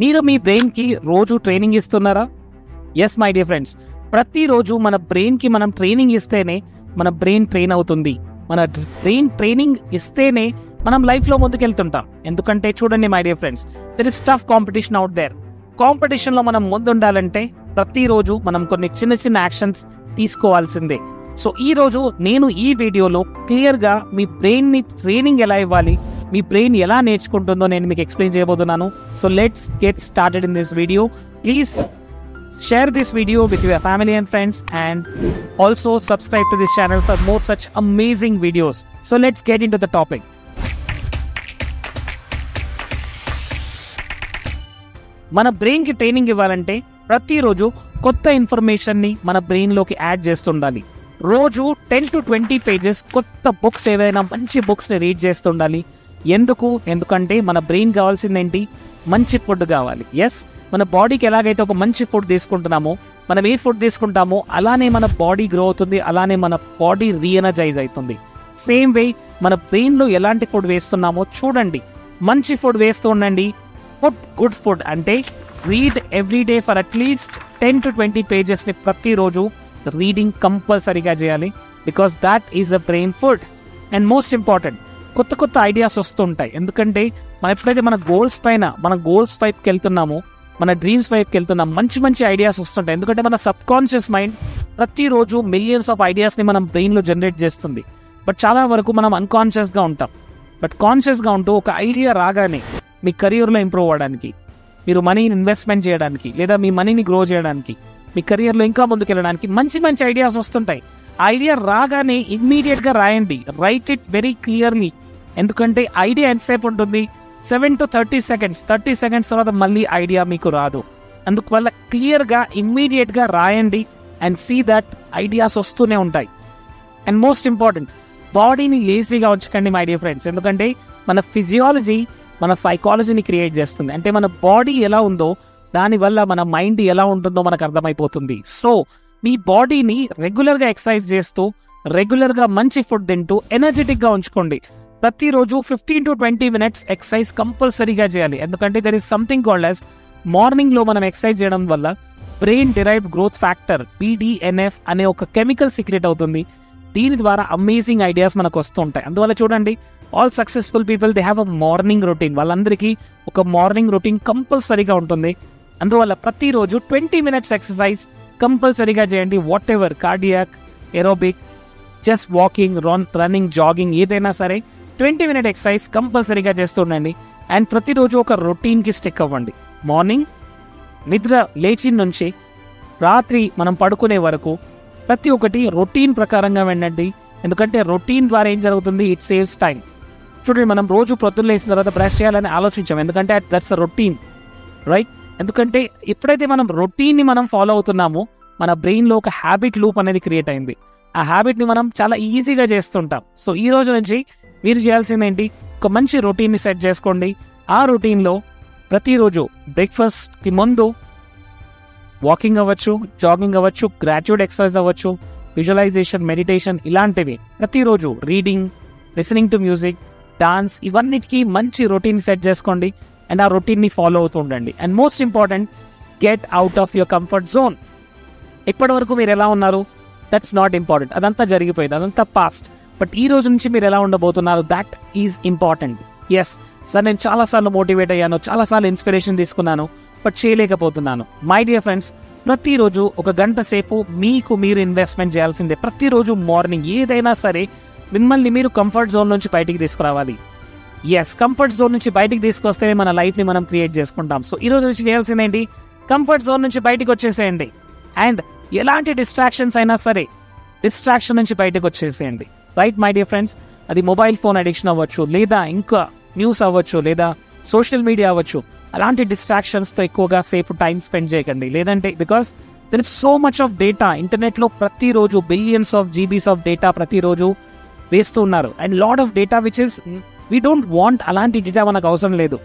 మీరు మీ బ్రెయిన్కి రోజు ట్రైనింగ్ ఇస్తున్నారా? ఎస్ మై డియర్ ఫ్రెండ్స్, ప్రతిరోజు మన బ్రెయిన్కి మనం ట్రైనింగ్ ఇస్తేనే మన బ్రెయిన్ ట్రైన్ అవుతుంది. మన బ్రెయిన్ ట్రైనింగ్ ఇస్తేనే మనం లైఫ్లో ముందుకెళ్తుంటాం. ఎందుకంటే చూడండి my dear friends, there is tough competition out there. కాంపిటీషన్లో మనం ముందుండాలంటే ప్రతిరోజు మనం కొన్ని చిన్న చిన్న యాక్షన్స్ తీసుకోవాల్సిందే. సో ఈరోజు నేను ఈ వీడియోలో క్లియర్గా మీ బ్రెయిన్ని ట్రైనింగ్ ఎలా ఇవ్వాలి, మీ బ్రెయిన్ ఎలా నేర్చుకుంటుందో నేను మీకు ఎక్స్ప్లెయిన్ చేయబోతున్నాను. So let's get started in this video. Please share this video with your family and friends, and also subscribe to this channel for more such amazing videos. So let's get into the topic. మన బ్రెయిన్కి training ఇవ్వాలంటే ప్రతిరోజు కొత్త ఇన్ఫర్మేషన్ని మన బ్రెయిన్లోకి add చేస్తుండాలి. రోజు 10 to 20 pages కొత్త books, ఏదైనా మంచి బుక్స్ని రీడ్ చేస్తుండాలి. ఎందుకంటే మన బ్రెయిన్ కావాల్సిందేంటి? మంచి ఫుడ్ కావాలి. ఎస్, మన బాడీకి ఎలాగైతే ఒక మంచి ఫుడ్ తీసుకుంటున్నామో, మనం ఏ ఫుడ్ తీసుకుంటామో అలానే మన బాడీ గ్రో అవుతుంది, అలానే మన బాడీ రీఎనర్జైజ్ అవుతుంది. సేమ్ వే మన బ్రెయిన్లో ఎలాంటి ఫుడ్ వేస్తున్నామో చూడండి. మంచి ఫుడ్ వేస్తూ ఉండండి. గుడ్ ఫుడ్ అంటే read every day for at least 10 to 20 pagesని ప్రతిరోజు రీడింగ్ కంపల్సరీగా చేయాలి. Because that is a brain food. And most important, కొత్త కొత్త ఐడియాస్ వస్తుంటాయి. ఎందుకంటే మనం ఎప్పుడైతే మన గోల్స్ వైపుకి వెళ్తున్నామో, మన డ్రీమ్స్ వైపుకి వెళ్తున్నాం, మంచి మంచి ఐడియాస్ వస్తుంటాయి. ఎందుకంటే మన సబ్ కాన్షియస్ మైండ్ ప్రతిరోజు మిలియన్స్ ఆఫ్ ఐడియాస్ని మనం బ్రెయిన్లో జనరేట్ చేస్తుంది. బట్ చాలా వరకు మనం అన్కాన్షియస్గా ఉంటాం. బట్ కాన్షియస్గా ఉంటూ ఒక ఐడియా రాగానే మీ కెరియర్లో ఇంప్రూవ్ అవ్వడానికి, మీరు మనీని ఇన్వెస్ట్మెంట్ చేయడానికి, లేదా మీ మనీని గ్రో చేయడానికి, మీ కెరియర్లో ఇంకా ముందుకెళ్ళడానికి మంచి మంచి ఐడియాస్ వస్తుంటాయి. ఆ ఐడియా రాగానే ఇమ్మీడియట్గా రాయండి. Right it very clearly. ఎందుకంటే ఐడియా ఎంతసేపు ఉంటుంది? 7 to 30 seconds. 30 seconds తర్వాత మళ్ళీ ఐడియా మీకు రాదు. అందువల్ల క్లియర్గా ఇమ్మీడియట్గా రాయండి అండ్ సీ దట్ ఐడియాస్ వస్తూనే ఉంటాయి. అండ్ మోస్ట్ ఇంపార్టెంట్, బాడీని లేజీగా ఉంచకండి మై డియర్ ఫ్రెండ్స్. ఎందుకంటే మన ఫిజియాలజీ మన సైకాలజీని క్రియేట్ చేస్తుంది. అంటే మన బాడీ ఎలా ఉందో దానివల్ల మన మైండ్ ఎలా ఉంటుందో మనకు అర్థమైపోతుంది. సో మీ బాడీని రెగ్యులర్గా ఎక్సర్సైజ్ చేస్తూ, రెగ్యులర్గా మంచి ఫుడ్ తింటూ ఎనర్జెటిక్గా ఉంచుకోండి. ప్రతిరోజు 15 to 20 minutes ఎక్సర్సైజ్ కంపల్సరీగా చేయాలి. ఎందుకంటే there is something called as మార్నింగ్లో మనం ఎక్సర్సైజ్ చేయడం వల్ల brain derived growth factor BDNF అనే ఒక కెమికల్ సీక్రెట్ అవుతుంది. దీని ద్వారా అమేజింగ్ ఐడియాస్ మనకు వస్తూ ఉంటాయి. అందువల్ల చూడండి, all successful people they have a morning routine. వాళ్ళందరికీ ఒక మార్నింగ్ రొటీన్ కంపల్సరీగా ఉంటుంది. అందువల్ల ప్రతిరోజు 20 minutes ఎక్సర్సైజ్ కంపల్సరీగా చేయండి. What ever, cardiac, aerobic, just walking, running, jogging, ఏదైనా సరే 20 minute ఎక్సర్సైజ్ కంపల్సరీగా చేస్తుండండి. అండ్ ప్రతిరోజు ఒక రొటీన్కి స్టిక్ అవ్వండి. మార్నింగ్ నిద్ర లేచి నుంచి రాత్రి మనం పడుకునే వరకు ప్రతి ఒక్కటి రొటీన్ ప్రకారంగా వెళ్ళండి. ఎందుకంటే రొటీన్ ద్వారా ఏం జరుగుతుంది? It saves time. చూడండి, మనం రోజు పొద్దున్న లేచిన తర్వాత బ్రష్ చేయాలని ఆలోచించాం. ఎందుకంటే దట్స్ అ రొటీన్, రైట్? ఎందుకంటే ఎప్పుడైతే మనం రొటీన్ని మనం ఫాలో అవుతున్నామో మన బ్రెయిన్లో ఒక హ్యాబిట్ లూప్ అనేది క్రియేట్ అయింది. ఆ హ్యాబిట్ని మనం చాలా ఈజీగా చేస్తుంటాం. సో ఈ రోజు నుంచి మీరు చేయాల్సిందేంటి? ఒక మంచి రొటీన్ని సెట్ చేసుకోండి. ఆ రొటీన్లో ప్రతిరోజు బ్రేక్ఫాస్ట్కి ముందు వాకింగ్ అవ్వచ్చు, జాగింగ్ అవ్వచ్చు, గ్రాడ్యుయేట్ ఎక్సర్సైజ్ అవ్వచ్చు, విజువలైజేషన్, మెడిటేషన్, ఇలాంటివి ప్రతిరోజు reading, listening to music, dance, ఇవన్నిటికీ మంచి రొటీన్ సెట్ చేసుకోండి. అండ్ ఆ రొటీన్ని ఫాలో అవుతూ ఉండండి. And most important, get out of your comfort zone. ఇప్పటి వరకు మీరు ఎలా ఉన్నారు? That's not important. అదంతా జరిగిపోయింది, అదంతా పాస్ట్. బట్ ఈ రోజు నుంచి మీరు ఎలా ఉండబోతున్నారు? That is important. Yes sir, నేను చాలాసార్లు మోటివేట్ అయ్యాను, చాలాసార్లు ఇన్స్పిరేషన్ తీసుకున్నాను, బట్ చేయలేకపోతున్నాను. మై డియర్ ఫ్రెండ్స్, ప్రతిరోజు 1 గంట సేపు మీకు మీరు ఇన్వెస్ట్మెంట్ చేయాల్సిందే. ప్రతిరోజు మార్నింగ్ ఏదైనా సరే మిమ్మల్ని మీరు కంఫర్ట్ జోన్ నుంచి బయటికి తీసుకురావాలి. ఎస్, కంఫర్ట్ జోన్ నుంచి బయటికి తీసుకొస్తే మన లైఫ్ని మనం క్రియేట్ చేసుకుంటాం. సో ఈ రోజు నుంచి చేయాల్సిందేంటి? కంఫర్ట్ జోన్ నుంచి బయటకు వచ్చేసేయండి. అండ్ ఎలాంటి డిస్ట్రాక్షన్స్ అయినా సరే డిస్ట్రాక్షన్ నుంచి బయటకు వచ్చేసేయండి. రైట్ మై డియర్ ఫ్రెండ్స్, అది మొబైల్ ఫోన్ అడిక్షన్ అవ్వచ్చు, లేదా ఇంకా న్యూస్ అవ్వచ్చు, లేదా సోషల్ మీడియా అవ్వచ్చు. అలాంటి డిస్ట్రాక్షన్స్తో ఎక్కువగా సేపు టైం స్పెండ్ చేయకండి. లేదంటే because there is so much of data ఇంటర్నెట్లో. ప్రతిరోజు billions of GBs of data ప్రతిరోజు వేస్తూ ఉన్నారు. And lot of data which is we don't want. అలాంటి డేటా మనకు అవసరం లేదు.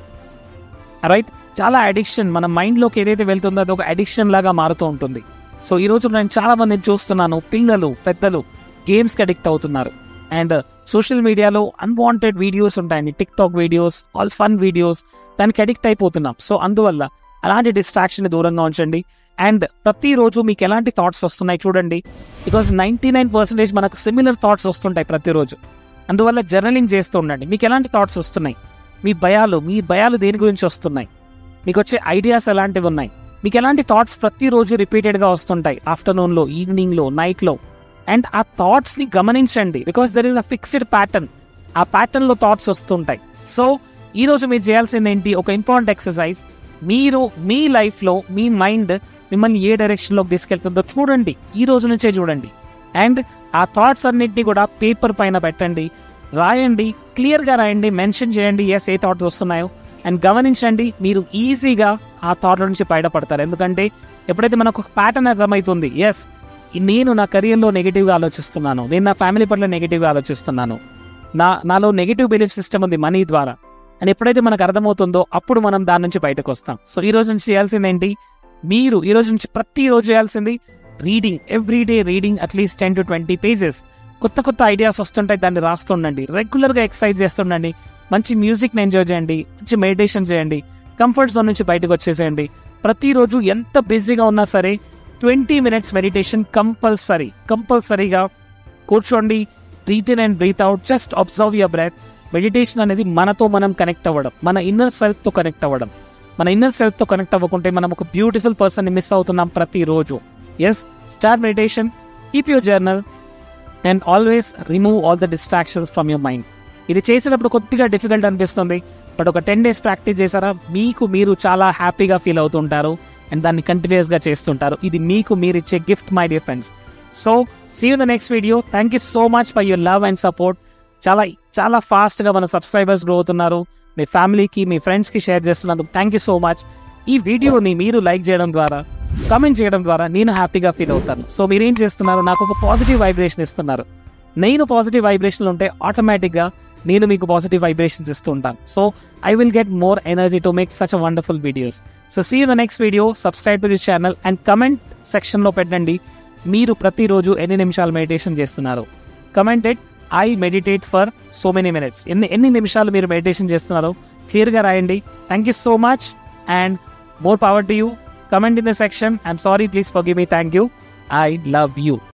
రైట్, చాలా అడిక్షన్ మన మైండ్లోకి ఏదైతే వెళ్తుందో అది ఒక అడిక్షన్ లాగా మారుతూ ఉంటుంది. సో ఈరోజు నేను చాలా మందిని చూస్తున్నాను, పిల్లలు, పెద్దలు గేమ్స్కి అడిక్ట్ అవుతున్నారు. అండ్ సోషల్ మీడియాలో అన్వాంటెడ్ వీడియోస్ ఉంటాయండి, TikTok videos, all fun videos, దానికి అడిక్ట్ అయిపోతున్నాం. సో అందువల్ల అలాంటి డిస్ట్రాక్షన్ని దూరంగా ఉంచండి. అండ్ ప్రతిరోజు మీకు ఎలాంటి థాట్స్ వస్తున్నాయి చూడండి. బికాస్ 99% మనకు సిమిలర్ థాట్స్ వస్తుంటాయి ప్రతిరోజు. అందువల్ల జర్నలింగ్ చేస్తూ ఉండండి. మీకు ఎలాంటి థాట్స్ వస్తున్నాయి, మీ భయాలు దేని గురించి వస్తున్నాయి, మీకు వచ్చే ఐడియాస్ ఎలాంటివి ఉన్నాయి, మీకు ఎలాంటి థాట్స్ ప్రతిరోజు రిపీటెడ్గా వస్తుంటాయి, ఆఫ్టర్నూన్లో, ఈవినింగ్లో, నైట్లో. అండ్ ఆ థాట్స్ని గమనించండి. Because there is a fixed pattern. ఆ ప్యాటర్న్లో థాట్స్ వస్తుంటాయి. సో ఈరోజు మీరు చేయాల్సింది ఏంటి, ఒక ఇంపార్టెంట్ ఎక్సర్సైజ్. మీరు మీ లైఫ్లో మీ మైండ్ మిమ్మల్ని ఏ డైరెక్షన్లోకి తీసుకెళ్తుందో చూడండి, ఈ రోజు నుంచే చూడండి. అండ్ ఆ థాట్స్ అన్నింటినీ కూడా పేపర్ పైన పెట్టండి, రాయండి, క్లియర్గా రాయండి, మెన్షన్ చేయండి ఏ థాట్స్ వస్తున్నాయో. అండ్ గమనించండి, మీరు ఈజీగా ఆ థాట్ల నుంచి బయటపడతారు. ఎందుకంటే ఎప్పుడైతే మనకు ఒక ప్యాటర్న్ అర్థమవుతుంది, ఎస్ నేను నా కెరియర్లో నెగిటివ్గా ఆలోచిస్తున్నాను, నేను నా ఫ్యామిలీ పట్ల నెగిటివ్గా ఆలోచిస్తున్నాను, నాలో నెగిటివ్ బిలీఫ్ సిస్టమ్ ఉంది మనీ ద్వారా అని ఎప్పుడైతే మనకు అర్థమవుతుందో అప్పుడు మనం దాని నుంచి బయటకు వస్తాం. సో ఈ రోజు నుంచి చేయాల్సింది ఏంటి, మీరు ఈ రోజు నుంచి ప్రతిరోజు చేయాల్సింది reading, everyday reading at least 10 to 20 pages. కొత్త ఐడియాస్ వస్తుంటాయి, దాన్ని రాస్తుండండి. రెగ్యులర్గా ఎక్సర్సైజ్ చేస్తుండండి, మంచి మ్యూజిక్ని ఎంజాయ్ చేయండి, మంచి మెడిటేషన్ చేయండి, కంఫర్ట్ జోన్ నుంచి బయటకు వచ్చేసేయండి. ప్రతిరోజు ఎంత బిజీగా ఉన్నా సరే 20 minutes మెడిటేషన్ కంపల్సరీగా కూర్చోండి. Breathe in and breathe out, just observe your breath. Meditation అనేది మనతో మనం కనెక్ట్ అవ్వడం, మన ఇన్నర్ సెల్ఫ్తో కనెక్ట్ అవ్వడం. మన ఇన్నర్ సెల్ఫ్తో కనెక్ట్ అవ్వకుంటే మనం ఒక బ్యూటిఫుల్ పర్సన్ని మిస్ అవుతున్నాం ప్రతిరోజు. Yes, start meditation, keep your journal and always remove all the distractions from your mind. ఇది చేసేటప్పుడు కొద్దిగా డిఫికల్ట్ అనిపిస్తుంది, బట్ ఒక 10 days ప్రాక్టీస్ చేశారా మీరు చాలా హ్యాపీగా ఫీల్ అవుతుంటారు అండ్ దాన్ని కంటిన్యూస్గా చేస్తుంటారు. ఇది మీరు ఇచ్చే gift my dear friends. So see you in the next video. Thank you so much for your love and support. చాలా ఫాస్ట్గా మన సబ్స్క్రైబర్స్ గ్రో అవుతున్నారు. మీ ఫ్యామిలీకి, మీ ఫ్రెండ్స్కి షేర్ చేస్తున్నందుకు థ్యాంక్ యూ సో మచ్. ఈ వీడియోని మీరు లైక్ చేయడం ద్వారా, కామెంట్ చేయడం ద్వారా నేను హ్యాపీగా ఫీల్ అవుతాను. సో మీరేం చేస్తున్నారు, నాకు ఒక పాజిటివ్ వైబ్రేషన్ ఇస్తున్నారు. నేను పాజిటివ్ వైబ్రేషన్లు ఉంటే ఆటోమేటిక్గా నేను మీకు పాజిటివ్ వైబ్రేషన్స్ ఇస్తూ ఉంటాను. So I will get more energy to make such a wonderful videos. So see you the next video. Subscribe to this channel and comment సెక్షన్లో పెట్టండి మీరు ప్రతిరోజు ఎన్ని నిమిషాలు మెడిటేషన్ చేస్తున్నారు. Comment it, I meditate for so many minutes. ఎన్ని నిమిషాలు మీరు మెడిటేషన్ చేస్తున్నారో క్లియర్గా రాయండి. Thank you so much and more power to you. Comment in the section. I'm sorry, please forgive me. Thank you. I love you.